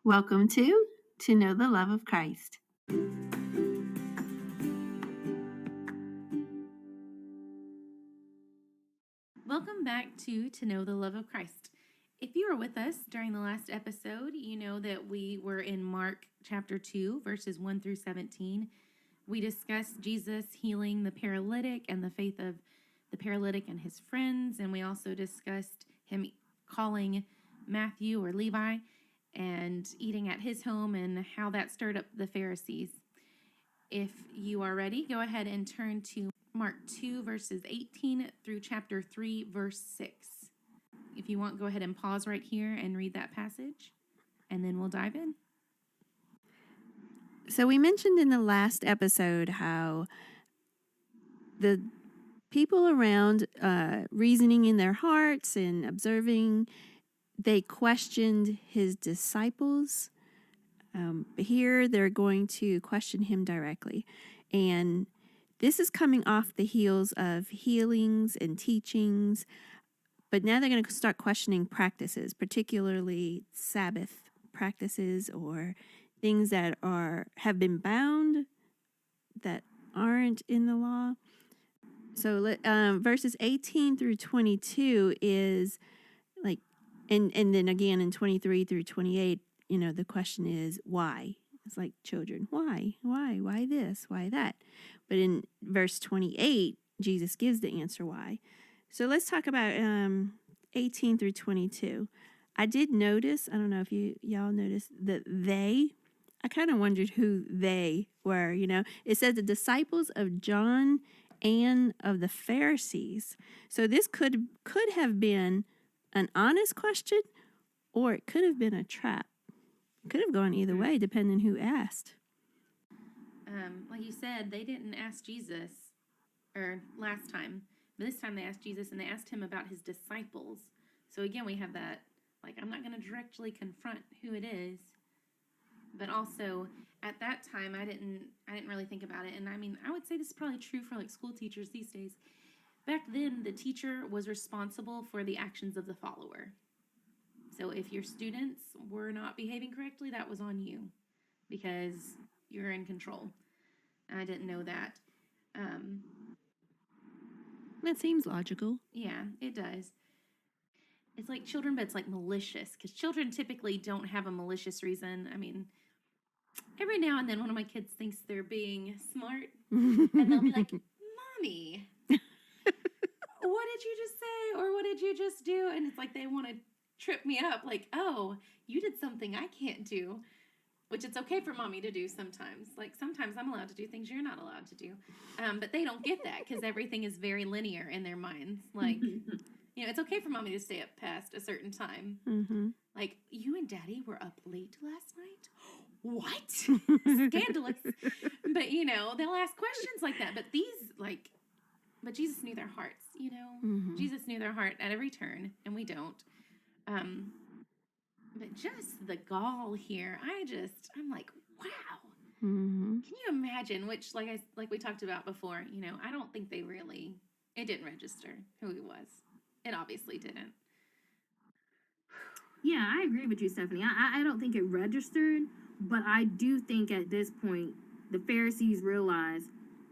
Welcome To Know the Love of Christ. Welcome back to Know the Love of Christ. If you were with us during the last episode, you know that we were in Mark chapter 2, verses 1 through 17. We discussed Jesus healing the paralytic and the faith of the paralytic and his friends, and we also discussed him calling Matthew or Levi and eating at his home and how that stirred up the Pharisees. If you are ready, go ahead and turn to Mark 2, verses 18 through chapter 3, verse 6. If you want, go ahead and pause right here and read that passage, and then we'll dive in. So we mentioned in the last episode how the people around reasoning in their hearts and observing, they questioned his disciples. Here they're going to question him directly. And this is coming off the heels of healings and teachings. But now they're going to start questioning practices, particularly Sabbath practices or things that have been bound that aren't in the law. So verses 18 through 22 is like, and then again in 23 through 28, the question is why? It's like children, why this, why that? But in verse 28, Jesus gives the answer why. So let's talk about 18 through 22. I did notice, I don't know if y'all noticed that I kind of wondered who they were, It said the disciples of John and of the Pharisees. So this could have been an honest question, or it could have been a trap. It could have gone either way, depending who asked. Like you said, they didn't ask Jesus, or last time, but this time they asked Jesus, and they asked him about his disciples. So again, we have that, like, I'm not going to directly confront who it is, but also at that time, I didn't really think about it. And I mean, I would say this is probably true for like school teachers these days. Back then, the teacher was responsible for the actions of the follower. So if your students were not behaving correctly, that was on you because you're in control. I didn't know that. That seems logical. Yeah, it does. It's like children, but it's like malicious because children typically don't have a malicious reason. I mean, every now and then one of my kids thinks they're being smart and they'll be like, Mommy, what did you just say? Or what did you just do? And it's like they want to trip me up like, oh, you did something I can't do, which it's okay for mommy to do sometimes. Like sometimes I'm allowed to do things you're not allowed to do. But they don't get that because everything is very linear in their minds. Like, it's okay for mommy to stay up past a certain time. Mm-hmm. Like, you and daddy were up late last night? What? Scandalous. But, they'll ask questions like that. But but Jesus knew their hearts, Mm-hmm. Jesus knew their heart at every turn, and we don't. But just the gall here, I'm like, wow. Mm-hmm. Can you imagine? Which, like we talked about before, I don't think it didn't register who he was. It obviously didn't. Yeah, I agree with you, Stephanie. I don't think it registered, but I do think at this point, the Pharisees realize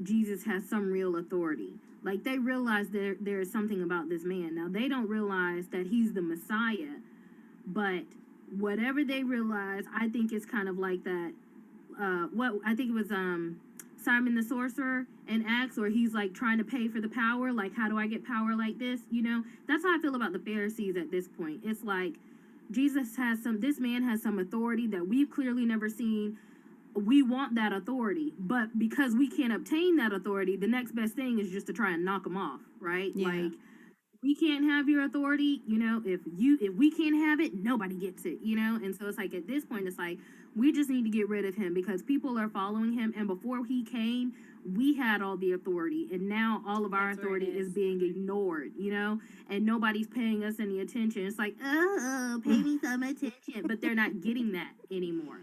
Jesus has some real authority. Like, they realize there is something about this man. Now, they don't realize that he's the Messiah, but whatever they realize, I think it's kind of like that. I think it was Simon the sorcerer in Acts, where he's like trying to pay for the power. Like, how do I get power like this? That's how I feel about the Pharisees at this point. It's like this man has some authority that we've clearly never seen. We want that authority, but because we can't obtain that authority, the next best thing is just to try and knock him off, right? Yeah. Like, we can't have your authority, if we can't have it, nobody gets it, and so it's like at this point, it's like we just need to get rid of him because people are following him, and before he came, we had all the authority, and now all of our authority is being ignored, and nobody's paying us any attention. It's like, oh, pay me some attention, but they're not getting that anymore.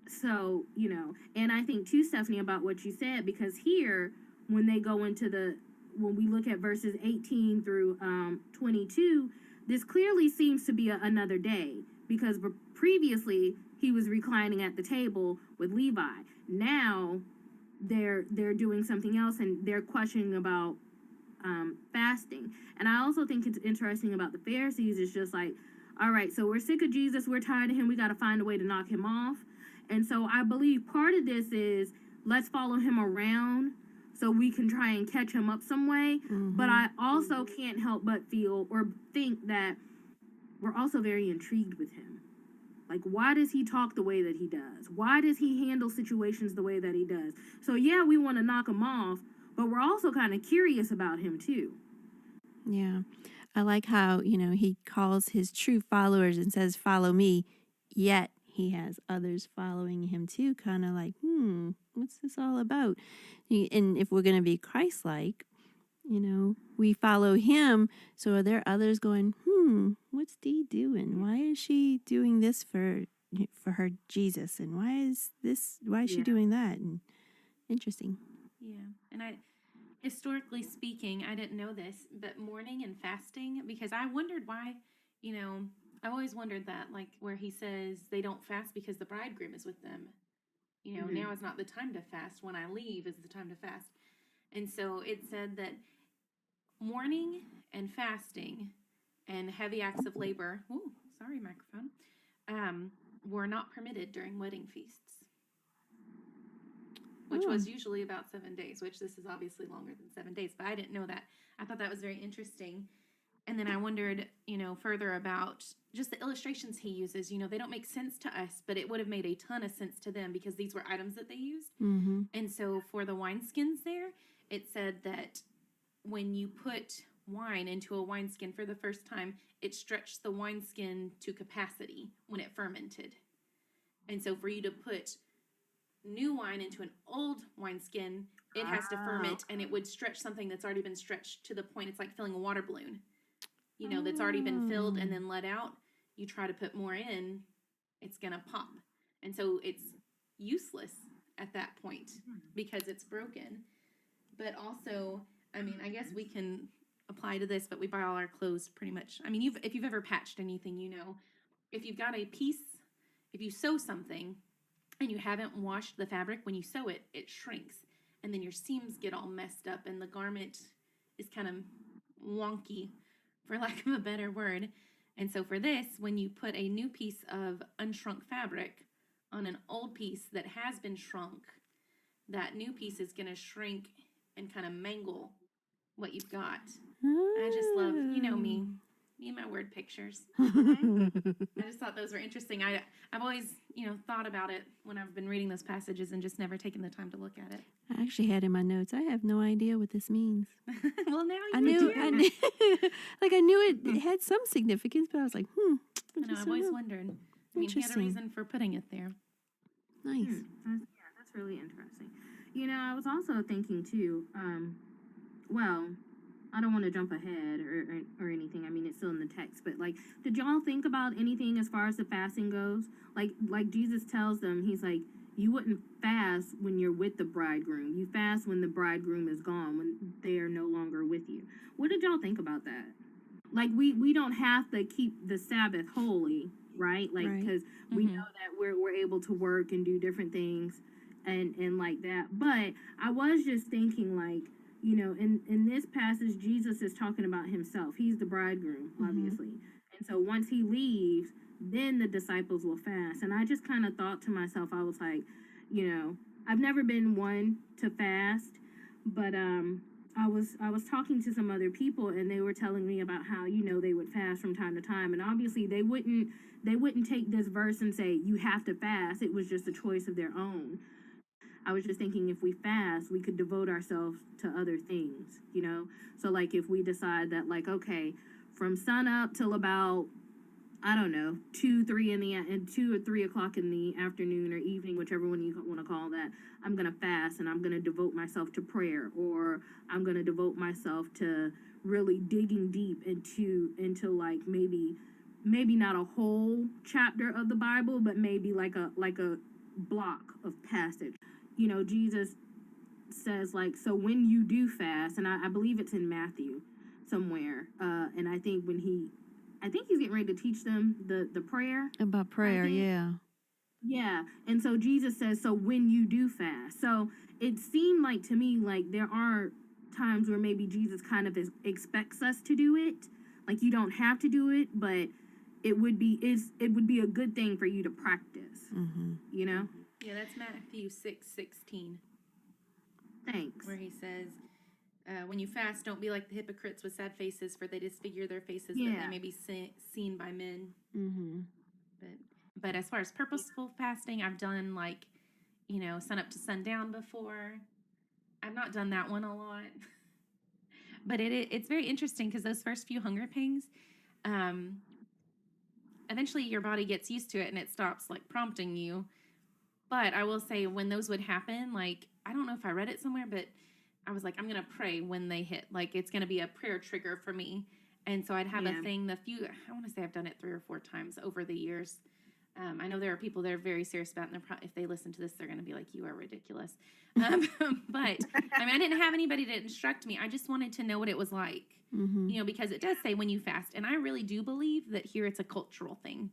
So, and I think too, Stephanie, about what you said, because here, when they go into when we look at verses 18 through 22, this clearly seems to be another day, because previously he was reclining at the table with Levi. Now they're doing something else, and they're questioning about fasting. And I also think it's interesting about the Pharisees is just like, all right, so we're sick of Jesus, we're tired of him, we got to find a way to knock him off. And so I believe part of this is let's follow him around so we can try and catch him up some way. But I also can't help but feel or think that we're also very intrigued with him. Like, why does he talk the way that he does? Why does he handle situations the way that he does? So, yeah, we want to knock him off, but we're also kind of curious about him, too. Yeah. I like how, he calls his true followers and says, follow me, yet he has others following him too, kind of like, what's this all about? And if we're going to be Christ-like, we follow him. So are there others going, what's Dee doing? Why is she doing this for her Jesus? And why is she doing that? And interesting. Yeah. And historically speaking, I didn't know this, but mourning and fasting, because I wondered why, I always wondered that, like where he says they don't fast because the bridegroom is with them. Now is not the time to fast. When I leave is the time to fast. And so it said that mourning and fasting and heavy acts of labor, were not permitted during wedding feasts, which was usually about 7 days, which this is obviously longer than 7 days, but I didn't know that. I thought that was very interesting. And then I wondered, further about just the illustrations he uses. They don't make sense to us, but it would have made a ton of sense to them because these were items that they used. Mm-hmm. And so for the wineskins there, it said that when you put wine into a wineskin for the first time, it stretched the wineskin to capacity when it fermented. And so for you to put new wine into an old wineskin, it has to ferment, and it would stretch something that's already been stretched to the point it's like filling a water balloon, that's already been filled and then let out. You try to put more in, it's going to pop. And so it's useless at that point because it's broken. But also, I guess we can apply to this, but we buy all our clothes pretty much. If you've ever patched anything, if you've got a piece, if you sew something and you haven't washed the fabric, when you sew it, it shrinks. And then your seams get all messed up and the garment is kind of wonky, for lack of a better word. And so for this, when you put a new piece of unshrunk fabric on an old piece that has been shrunk, that new piece is going to shrink and kind of mangle what you've got. I just love, me and my word pictures. I just thought those were interesting. I've always, thought about it when I've been reading those passages and just never taken the time to look at it. I actually had in my notes, I have no idea what this means. Well, now I knew it Hmm. had some significance, but I was like, I've always wondered. He had a reason for putting it there. Nice. That's really interesting. I was also thinking too, well, I don't want to jump ahead or anything. It's still in the text, but like, did y'all think about anything as far as the fasting goes? Like Jesus tells them, he's like, you wouldn't fast when you're with the bridegroom. You fast when the bridegroom is gone, when they are no longer with you. What did y'all think about that? Like, we don't have to keep the Sabbath holy, right? Like, Right. because we know that we're able to work and do different things and like that. But I was just thinking, like, in this passage, Jesus is talking about himself. He's the bridegroom, obviously. And so once he leaves, then the disciples will fast. And I just kind of thought to myself, I was like, I've never been one to fast, but I was talking to some other people and they were telling me about how, they would fast from time to time. And obviously they wouldn't take this verse and say you have to fast. It was just a choice of their own. I was just thinking if we fast, we could devote ourselves to other things, So like if we decide that, like, okay, from sun up till about, I don't know, 2 or 3 o'clock in the afternoon or evening, whichever one you want to call that, I'm gonna fast and I'm gonna devote myself to prayer, or I'm gonna devote myself to really digging deep into like maybe not a whole chapter of the Bible, but maybe like a block of passage. Jesus says, like, so when you do fast, and I believe it's in Matthew somewhere, and I think when he I think he's getting ready to teach them the prayer. About prayer, think. yeah. Yeah. And so Jesus says, so when you do fast. So it seemed like to me like there are times where maybe Jesus kind of expects us to do it. Like you don't have to do it, but it would be a good thing for you to practice. Mm-hmm. You know? Yeah, that's Matthew 6:16, Thanks. where he says, when you fast, don't be like the hypocrites with sad faces, for they disfigure their faces that Yeah. they may be seen by men. Mm-hmm. But as far as purposeful fasting, I've done like, sun up to sundown before. I've not done that one a lot. But it's very interesting because those first few hunger pangs, eventually your body gets used to it and it stops like prompting you. But I will say when those would happen, like, I don't know if I read it somewhere, but I was like, I'm going to pray when they hit. Like, it's going to be a prayer trigger for me. And so I'd have a thing, I want to say I've done it 3 or 4 times over the years. I know there are people that are very serious about it, and if they listen to this, they're going to be like, you are ridiculous. But, I didn't have anybody to instruct me. I just wanted to know what it was like, because it does say when you fast. And I really do believe that here it's a cultural thing,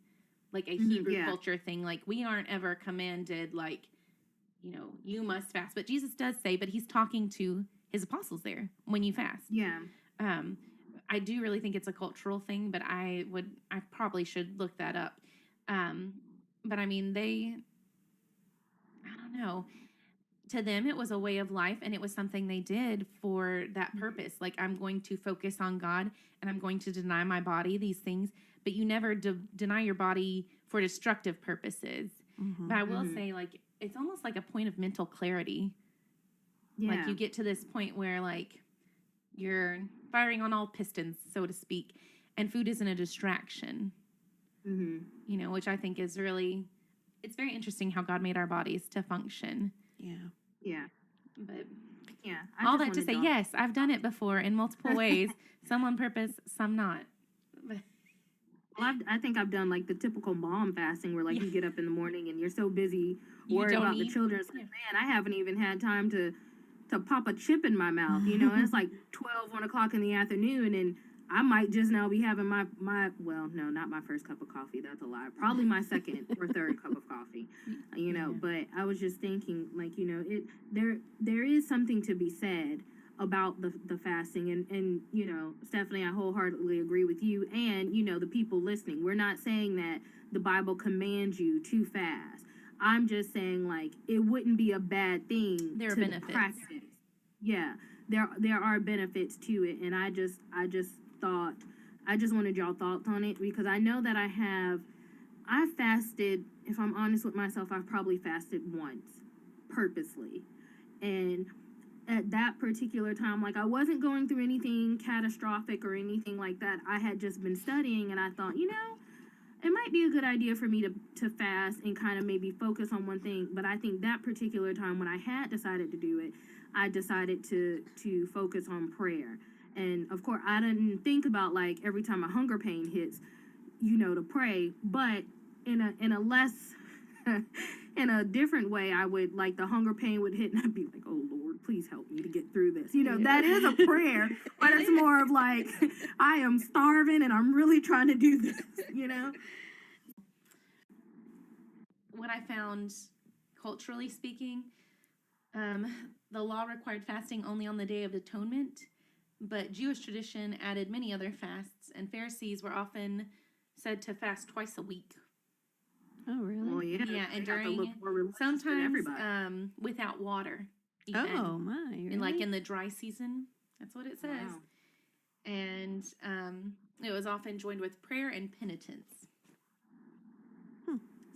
like a Hebrew culture thing. Like, we aren't ever commanded, like, you must fast. But Jesus does say, but he's talking to his apostles there, when you fast. Yeah. I do really think it's a cultural thing, but I probably should look that up. But I don't know. To them, it was a way of life, and it was something they did for that purpose. Like, I'm going to focus on God, and I'm going to deny my body these things. But you never deny your body for destructive purposes. Mm-hmm. But I will say, like, it's almost like a point of mental clarity. Yeah. Like, you get to this point where, like, you're firing on all pistons, so to speak, and food isn't a distraction. Which I think is really, it's very interesting how God made our bodies to function. Yeah. Yeah. But yeah. All that to say, yes, I've done it before in multiple ways, some on purpose, some not. Well, I think I've done like the typical mom fasting where like you get up in the morning and you're so busy worried about the children. It's like, man, I haven't even had time to pop a chip in my mouth, and it's like 1 o'clock in the afternoon, and I might just now be having my well, no, not my first cup of coffee. That's a lie. Probably my second or third cup of coffee, But I was just thinking, like, there is something to be said about the fasting, and Stephanie, I wholeheartedly agree with you, and the people listening. We're not saying that the Bible commands you to fast. I'm just saying, like, it wouldn't be a bad thing there are to benefits. Practice. Yeah, there are benefits to it, and I just thought, I just wanted y'all thoughts on it, because I know that I fasted, if I'm honest with myself, I've probably fasted once, purposely, and at that particular time, like, I wasn't going through anything catastrophic or anything like that. I had just been studying, and I thought, it might be a good idea for me to fast and kind of maybe focus on one thing. But I think that particular time when I had decided to do it, I decided to focus on prayer. And of course, I didn't think about, like, every time a hunger pain hits, to pray. But in a less, in a different way, I would, like, the hunger pain would hit and I'd be like, oh Lord, please help me to get through this. That is a prayer, but it's more of like, I am starving and I'm really trying to do this, What I found, culturally speaking, the law required fasting only on the Day of Atonement, but Jewish tradition added many other fasts, and Pharisees were often said to fast twice a week. Oh, really? Well, yeah. Yeah, and during, sometimes without water. Even. Oh, my. Really? And like in the dry season, that's what it says. Wow. And it was often joined with prayer and penitence.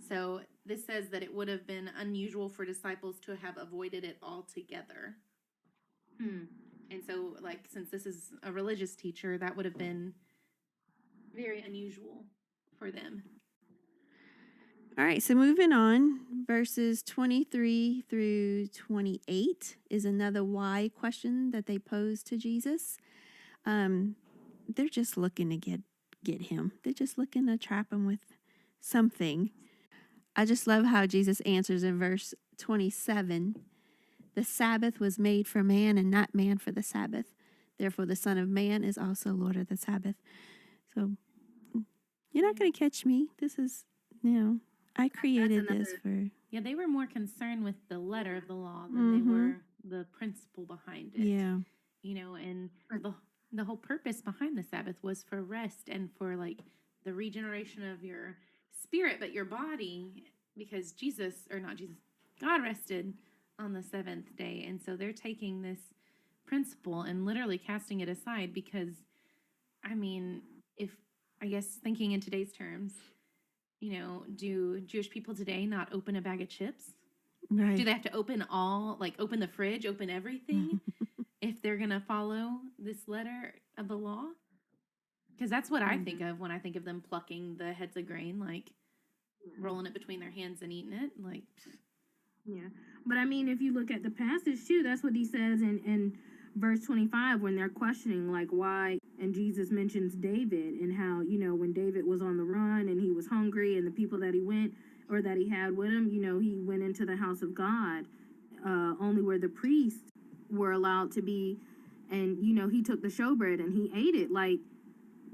So this says that it would have been unusual for disciples to have avoided it altogether. And so, like, since this is a religious teacher, that would have been very unusual for them. All right, so moving on, verses 23 through 28 is another why question that they pose to Jesus. They're just looking to get him. They're just looking to trap him with something. I just love how Jesus answers in verse 27. The Sabbath was made for man and not man for the Sabbath. Therefore, the Son of Man is also Lord of the Sabbath. So You're not going to catch me. This is, I created this another- for. Yeah, they were more concerned with the letter of the law than they were the principle behind it. Yeah. And the whole purpose behind the Sabbath was for rest and for like the regeneration of your spirit, but your body, because God rested on the seventh day. And so they're taking this principle and literally casting it aside because, if I guess thinking in today's terms, do Jewish people today not open a bag of chips? Right. Do they have to open open the fridge, open everything if they're going to follow this letter of the law? Because that's what I think of when I think of them plucking the heads of grain, like rolling it between their hands and eating it. Like, Yeah. But if you look at the passage too, that's what he says in verse 25 when they're questioning like why, and Jesus mentions David and how, when David was on the run and he was hungry and the people that he had with him, he went into the house of God, only where the priests were allowed to be, and he took the showbread and he ate it. Like,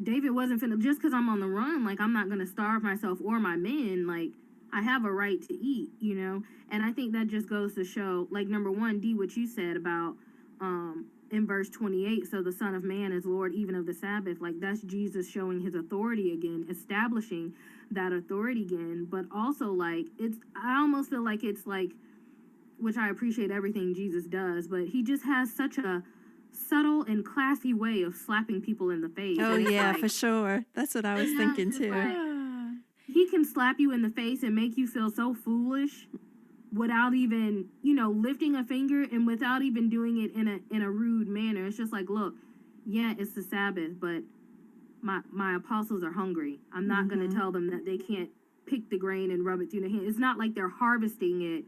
David wasn't finna, just because I'm on the run, like, I'm not gonna starve myself or my men. Like, I have a right to eat, and I think that just goes to show, like, number one, D, what you said about in verse 28, so the Son of Man is Lord even of the Sabbath. Like, that's Jesus showing his authority again, establishing that authority again. But also, like, I almost feel like it's like, which I appreciate everything Jesus does, but he just has such a subtle and classy way of slapping people in the face. Oh, And yeah, for sure. That's what I was thinking it's too. like, he can slap you in the face and make you feel so foolish without even, lifting a finger and without even doing it in a rude manner. It's just like, look, yeah, it's the Sabbath, but my apostles are hungry. I'm not going to tell them that they can't pick the grain and rub it through their hand. It's not like they're harvesting it.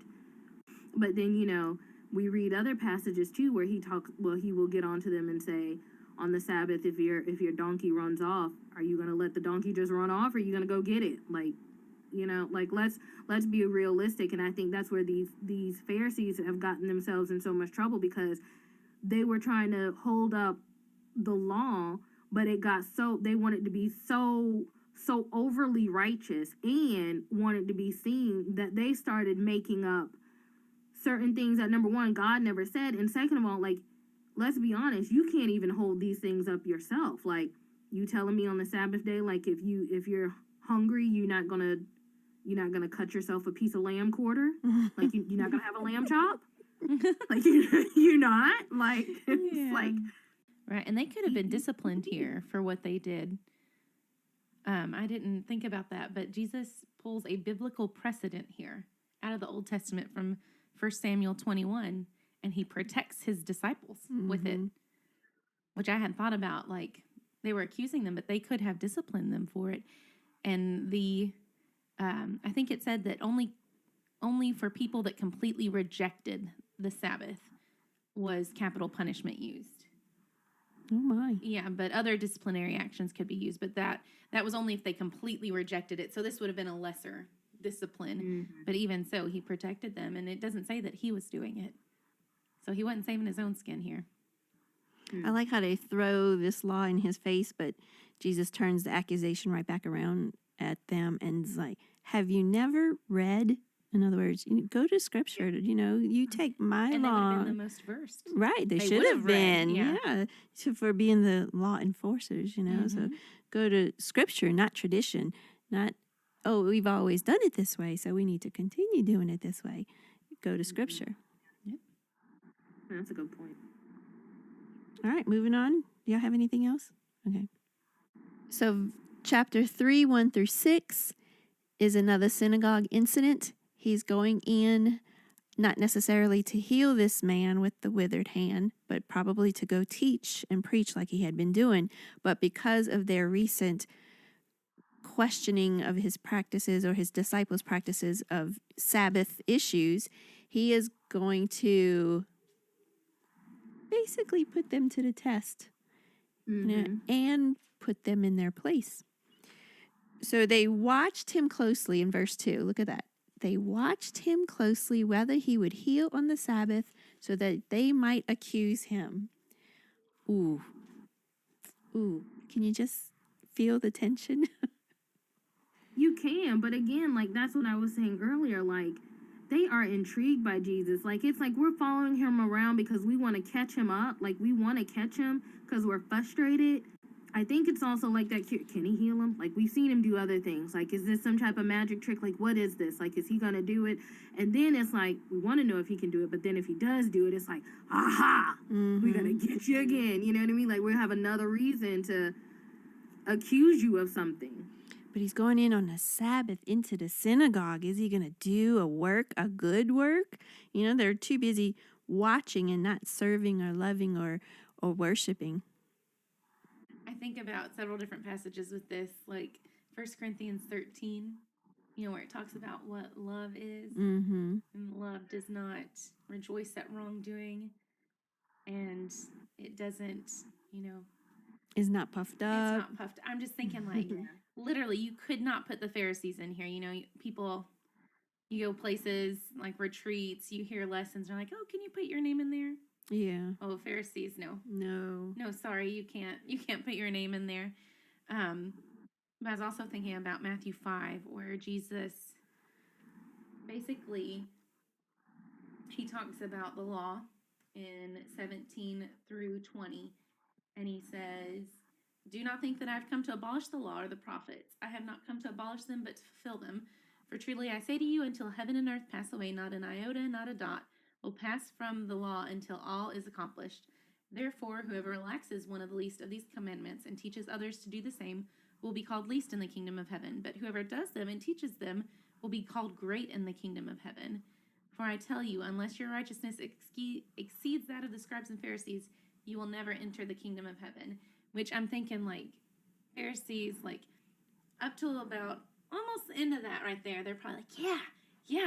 But then, we read other passages too where he will get onto them and say, on the Sabbath, if your donkey runs off, are you going to let the donkey just run off, or are you going to go get it? Like, like, let's be realistic. And I think that's where these Pharisees have gotten themselves in so much trouble, because they were trying to hold up the law, but they wanted to be so overly righteous and wanted to be seen that they started making up certain things that, number one, God never said, and second of all, like, let's be honest, you can't even hold these things up yourself. Like, you telling me on the Sabbath day, like, if you're hungry, you're not gonna cut yourself a piece of lamb quarter? Like, you're not gonna have a lamb chop? Like, you're not? Like, it's like, right. And they could have been disciplined here for what they did. I didn't think about that, but Jesus pulls a biblical precedent here out of the Old Testament from 1 Samuel 21, and he protects his disciples with it, which I hadn't thought about. Like, they were accusing them, but they could have disciplined them for it. And I think it said that only for people that completely rejected the Sabbath was capital punishment used. Oh my. Yeah, but other disciplinary actions could be used, but that was only if they completely rejected it. So this would have been a lesser discipline. But even so, he protected them, and it doesn't say that he was doing it. So he wasn't saving his own skin here. I like how they throw this law in his face, but Jesus turns the accusation right back around at them and is like, have you never read? In other words, go to Scripture. You take my and law. They would have been the most versed. Right, they should would have been. read, Yeah, for being the law enforcers. So go to Scripture, not tradition. Not, oh, we've always done it this way, so we need to continue doing it this way. Go to Scripture. Yep. That's a good point. All right, moving on. Do y'all have anything else? Okay. So chapter 3, 1 through 6 is another synagogue incident. He's going in, not necessarily to heal this man with the withered hand, but probably to go teach and preach like he had been doing. But because of their recent questioning of his practices or his disciples' practices of Sabbath issues, he is going to basically put them to the test, and put them in their place. So they watched him closely in verse 2. Look at that. They watched him closely whether he would heal on the Sabbath so that they might accuse him. Ooh. Can you just feel the tension? You can, but again, like that's what I was saying earlier. Like they are intrigued by Jesus. Like it's like we're following him around because we want to catch him up. Like we want to catch him because we're frustrated. I think it's also like that. Can he heal him? Like we've seen him do other things. Like is this some type of magic trick? Like what is this? Like is he gonna do it? And then it's like we want to know if he can do it. But then if he does do it, it's like aha, we're gonna get you again. You know what I mean? Like we have another reason to accuse you of something. But he's going in on the Sabbath into the synagogue. Is he going to do a good work? You know, they're too busy watching and not serving or loving or worshiping. I think about several different passages with this, like 1 Corinthians 13, where it talks about what love is. Mm-hmm. And love does not rejoice at wrongdoing. And it doesn't, Is not puffed up. It's not puffed. I'm just thinking, like, literally, you could not put the Pharisees in here. People, you go places like retreats, you hear lessons, they're like, oh, can you put your name in there? Yeah. Oh, Pharisees, no. No, sorry, you can't put your name in there. But I was also thinking about Matthew 5, where Jesus basically, he talks about the law in 17 through 20. And he says, do not think that I have come to abolish the law or the prophets. I have not come to abolish them, but to fulfill them. For truly I say to you, until heaven and earth pass away, not an iota, not a dot, will pass from the law until all is accomplished. Therefore, whoever relaxes one of the least of these commandments and teaches others to do the same will be called least in the kingdom of heaven. But whoever does them and teaches them will be called great in the kingdom of heaven. For I tell you, unless your righteousness exceeds that of the scribes and Pharisees, you will never enter the kingdom of heaven. Which I'm thinking, like, Pharisees, like, up to about almost the end of that right there, they're probably like, yeah,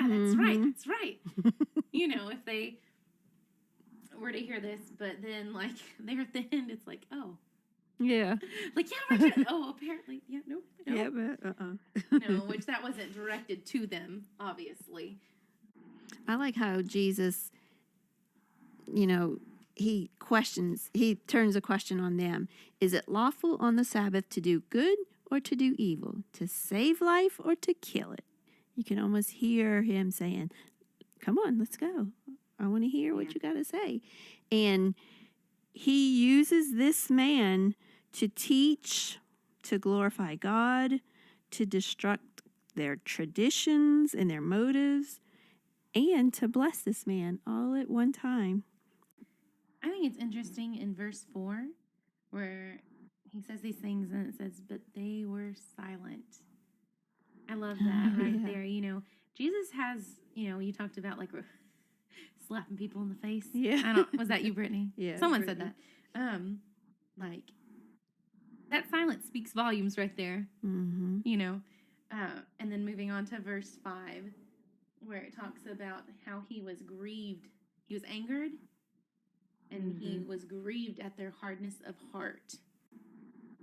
that's right. If they were to hear this, but then, like, there at the end, it's like, oh. Yeah. Like, yeah, right. Oh, apparently, yeah, no. Yeah, but No, which that wasn't directed to them, obviously. I like how Jesus, he turns a question on them. Is it lawful on the Sabbath to do good or to do evil, to save life or to kill it? You can almost hear him saying, come on, let's go. I want to hear what you got to say. And he uses this man to teach, to glorify God, to destruct their traditions and their motives, and to bless this man all at one time. I think it's interesting in verse 4 where he says these things and it says, but they were silent. I love that right there. Jesus has, you talked about like slapping people in the face. Yeah. Was that you, Brittany? Yeah. Someone said that. Like that silence speaks volumes right there. Mm-hmm. And then moving on to verse 5 where it talks about how he was grieved. He was angered and he was grieved at their hardness of heart.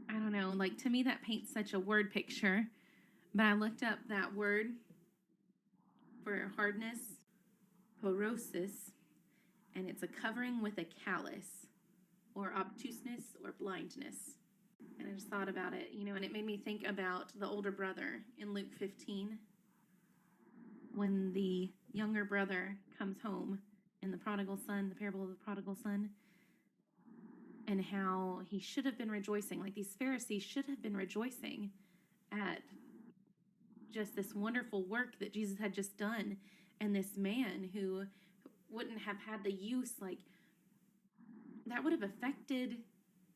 I don't know, like to me that paints such a word picture. But I looked up that word for hardness, porosis, and it's a covering with a callus, or obtuseness, or blindness. And I just thought about it, and it made me think about the older brother in Luke 15, when the younger brother comes home in the prodigal son, the parable of the prodigal son, and how he should have been rejoicing. Like these Pharisees should have been rejoicing at just this wonderful work that Jesus had just done. And this man who wouldn't have had the use, like, that would have affected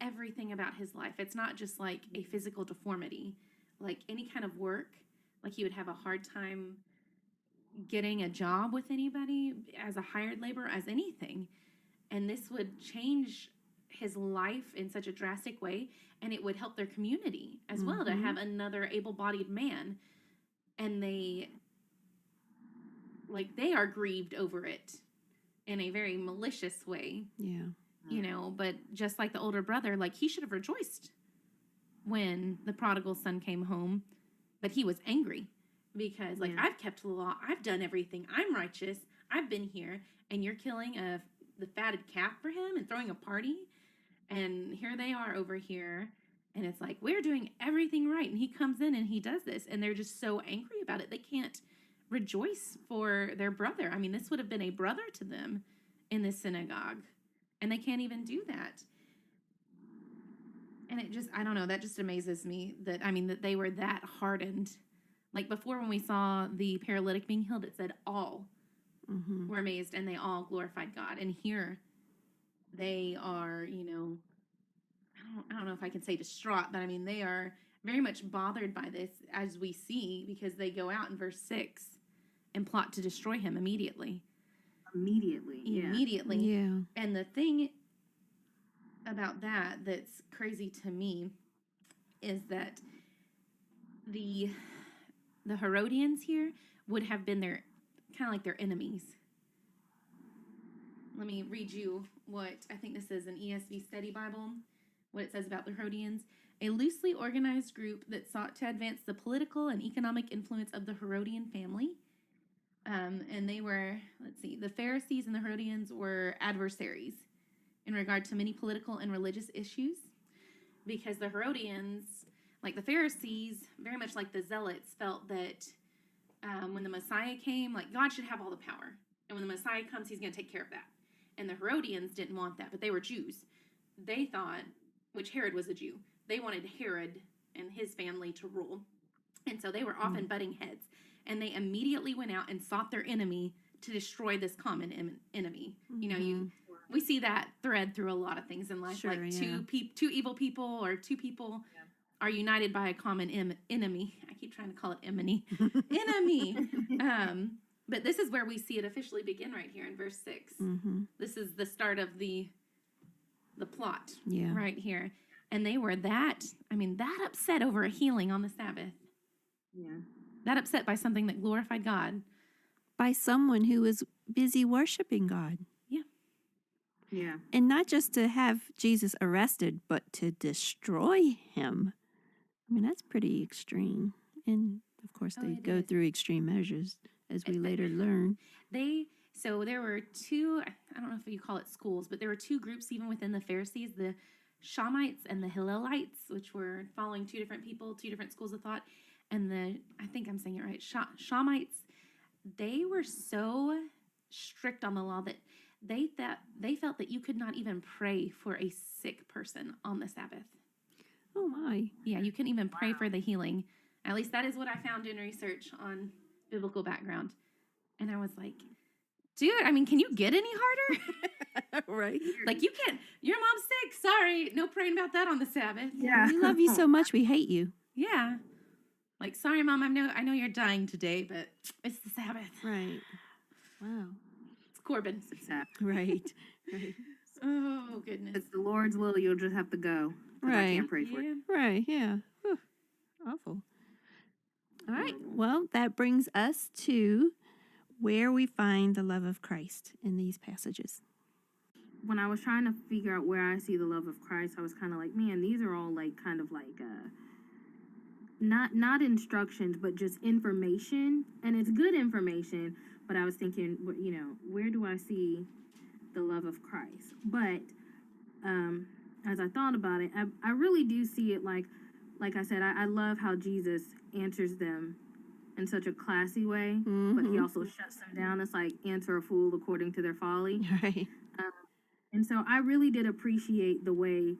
everything about his life. It's not just like a physical deformity. Like any kind of work, like he would have a hard time getting a job with anybody as a hired laborer, as anything. And this would change his life in such a drastic way, and it would help their community as well to have another able-bodied man. And they are grieved over it in a very malicious way. Yeah. But just like the older brother, like he should have rejoiced when the prodigal son came home, but he was angry because I've kept the law, I've done everything, I'm righteous, I've been here, and you're killing the fatted calf for him and throwing a party, and here they are over here, And it's like, we're doing everything right. And he comes in and he does this. And they're just so angry about it. They can't rejoice for their brother. I mean, this would have been a brother to them in this synagogue. And they can't even do that. And it just, I don't know, that just amazes me that, I mean, that they were that hardened. Like before, when we saw the paralytic being healed, it said all were amazed and they all glorified God. And here they are, you know, I don't know if I can say distraught, but I mean, they are very much bothered by this, as we see, because they go out in verse 6 and plot to destroy him immediately. Immediately. Yeah. And the thing about that that's crazy to me is that the Herodians here would have been their kind of like their enemies. Let me read you what I think this is an ESV Study Bible, what it says about the Herodians. A loosely organized group that sought to advance the political and economic influence of the Herodian family. And they were, let's see, the Pharisees and the Herodians were adversaries in regard to many political and religious issues, because the Herodians, like the Pharisees, very much like the Zealots, felt that when the Messiah came, like God should have all the power. And when the Messiah comes, he's going to take care of that. And the Herodians didn't want that, but they were Jews. They thought, which Herod was a Jew, they wanted Herod and his family to rule. And so they were often butting heads. And they immediately went out and sought their enemy to destroy this common enemy. You know, we see that thread through a lot of things in life, Sure, like yeah. two evil people or two people are united by a common enemy. I keep trying to call it enemy. But this is where we see it officially begin right here in verse 6. This is the start of the plot right here. And they were that upset over a healing on the Sabbath. Yeah. That upset by something that glorified God. By someone who was busy worshiping God. Yeah. And not just to have Jesus arrested, but to destroy him. I mean, that's pretty extreme. And of course, they go through extreme measures, as we later learn. So there were two, I don't know if you call it schools, but there were two groups even within the Pharisees, the Shamites and the Hillelites, which were following two different people, two different schools of thought. And I think I'm saying it right, Shamites, they were so strict on the law that they felt that you could not even pray for a sick person on the Sabbath. Oh my. Yeah, you couldn't even pray for the healing. At least that is what I found in research on biblical background. And I was like, dude, I mean, can you get any harder? Right. Like, you can't, your mom's sick. Sorry, no praying about that on the Sabbath. Yeah. We love you so much, we hate you. Yeah. Like, sorry, Mom, I know you're dying today, but it's the Sabbath. Right. Wow. It's Corbin. Right. Right. Oh, goodness. It's the Lord's will. You'll just have to go. I Right. can't pray for you. Right. Yeah. Whew. Awful. All right. Well, that brings us to where we find the love of Christ in these passages. When I was trying to figure out where I see the love of Christ, I was kind of like, man, these are all like kind of like not instructions, but just information, and it's good information. But I was thinking, you know, where do I see the love of Christ? But as I thought about it, I really do see it like I said, I love how Jesus answers them in such a classy way, but he also shuts them down. It's like answer a fool according to their folly. Right. And so I really did appreciate the way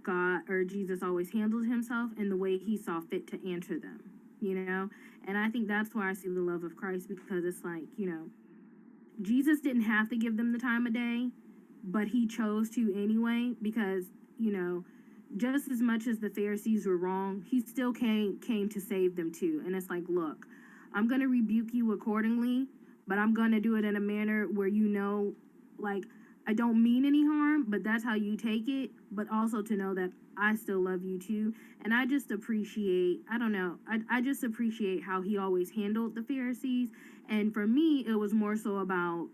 God or Jesus always handled himself and the way he saw fit to answer them, you know? And I think that's why I see the love of Christ, because it's like, you know, Jesus didn't have to give them the time of day, but he chose to anyway, because, you know, just as much as the Pharisees were wrong, he still came to save them too. And it's like, look, I'm going to rebuke you accordingly, but I'm going to do it in a manner where, you know, like, I don't mean any harm, but that's how you take it. But also to know that I still love you too. And I just appreciate, I don't know, I just appreciate how he always handled the Pharisees. And for me, it was more so about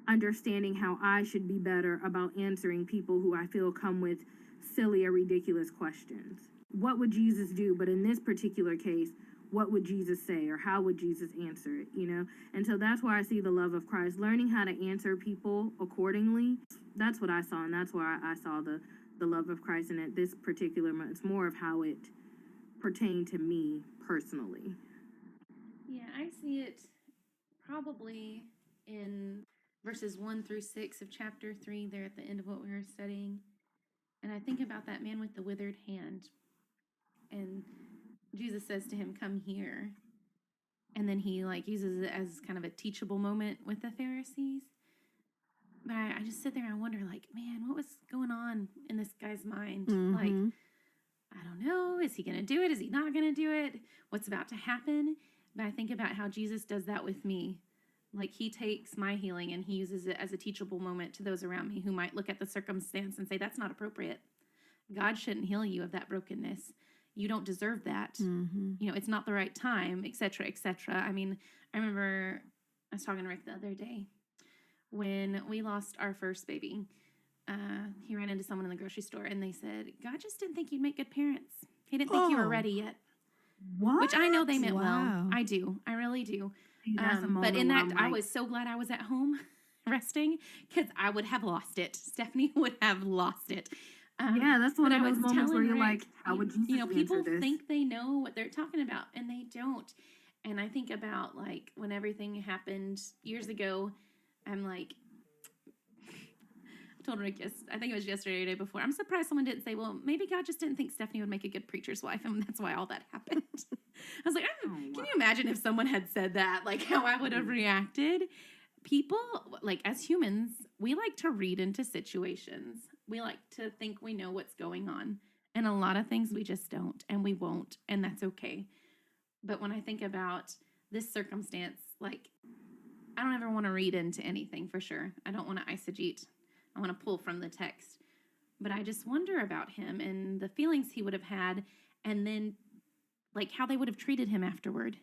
understanding how I should be better about answering people who I feel come with silly or ridiculous questions. What would Jesus do? But in this particular case, what would Jesus say, or how would Jesus answer it, you know? And so that's where I see the love of Christ, learning how to answer people accordingly. That's what I saw, and that's where I saw the the love of Christ, and at this particular moment, it's more of how it pertained to me personally. Yeah, I see it probably in verses 1 through 6 of chapter 3, there at the end of what we were studying. And I think about that man with the withered hand. And Jesus says to him, "Come here." And then he uses it as kind of a teachable moment with the Pharisees. But I just sit there and I wonder, man, what was going on in this guy's mind? Mm-hmm. I don't know. Is he going to do it? Is he not going to do it? What's about to happen? But I think about how Jesus does that with me. He takes my healing and he uses it as a teachable moment to those around me who might look at the circumstance and say, that's not appropriate. God shouldn't heal you of that brokenness. You don't deserve that. Mm-hmm. It's not the right time, etc., etc. I mean, I remember I was talking to Rick the other day when we lost our first baby. He ran into someone in the grocery store and they said, God just didn't think you'd make good parents. He didn't think you were ready yet. What? Which I know they meant Wow. well. I do. I really do. That's a moment But in where that, I'm I like, was so glad I was at home resting because I would have lost it. Stephanie would have lost it. yeah, that's one but of I those was moments where telling you're Rick, like, how would Jesus people answer this? think they know what they're talking about and they don't. And I think about when everything happened years ago, I'm like, I told Rick, I think it was yesterday or the day before, I'm surprised someone didn't say, well, maybe God just didn't think Stephanie would make a good preacher's wife, and that's why all that happened. I was like, can you imagine if someone had said that, how I would have reacted? People, as humans, we like to read into situations. We like to think we know what's going on. And a lot of things we just don't, and we won't, and that's okay. But when I think about this circumstance, I don't ever want to read into anything for sure. I don't want to eisegete. I want to pull from the text. But I just wonder about him and the feelings he would have had, and then how they would have treated him afterward.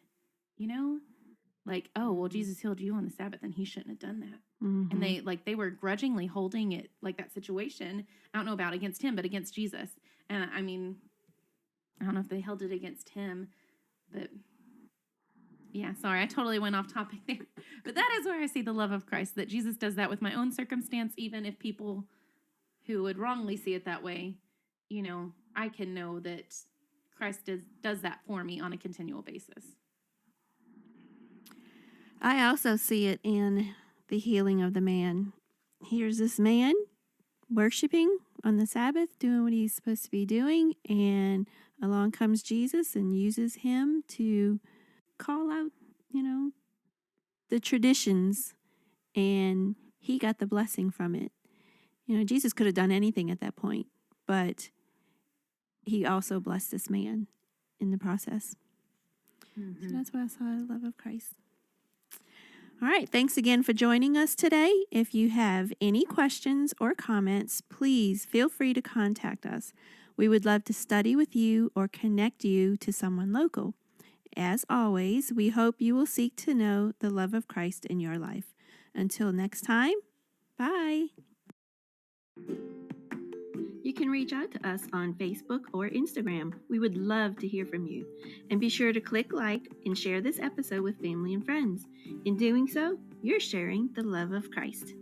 Oh, well, Jesus healed you on the Sabbath and he shouldn't have done that. Mm-hmm. And they were grudgingly holding it, that situation. I don't know about against him, but against Jesus. And I mean, I don't know if they held it against him, but yeah, sorry, I totally went off topic there. But that is where I see the love of Christ, that Jesus does that with my own circumstance, even if people who would wrongly see it that way, I can know that Christ does that for me on a continual basis. I also see it in the healing of the man. Here's this man worshiping on the Sabbath, doing what he's supposed to be doing, and along comes Jesus and uses him to call out, the traditions, and he got the blessing from it. Jesus could have done anything at that point, but he also blessed this man in the process. Mm-hmm. So that's why I saw the love of Christ. All right, thanks again for joining us today. If you have any questions or comments, please feel free to contact us. We would love to study with you or connect you to someone local. As always, we hope you will seek to know the love of Christ in your life. Until next time, bye. You can reach out to us on Facebook or Instagram. We would love to hear from you. And be sure to click like and share this episode with family and friends. In doing so, you're sharing the love of Christ.